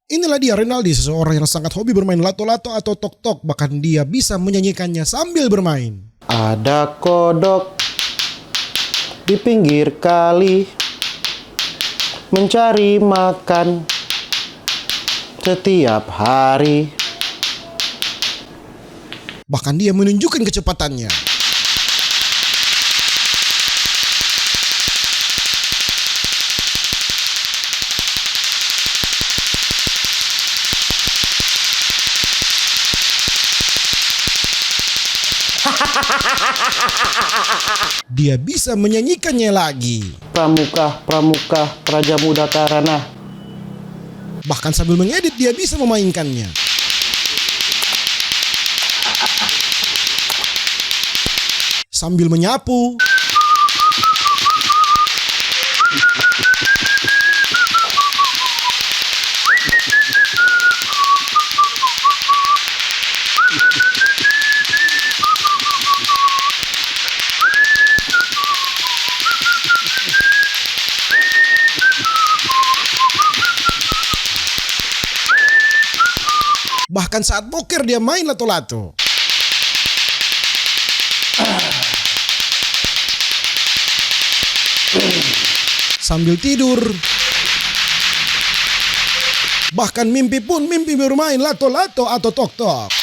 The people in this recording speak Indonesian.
Inilah dia Renaldi, seseorang yang sangat hobi bermain lato-lato atau tok-tok, bahkan dia bisa menyanyikannya sambil bermain. Ada kodok di pinggir kali mencari makan setiap hari. Bahkan dia menunjukkan kecepatannya. Dia bisa menyanyikannya lagi. Pramuka, pramuka, praja muda karana. Bahkan sambil mengedit dia bisa memainkannya. Sambil menyapu. Bahkan saat boker dia main lato-lato. Sambil tidur. Bahkan mimpi pun mimpi bermain lato-lato atau tok-tok.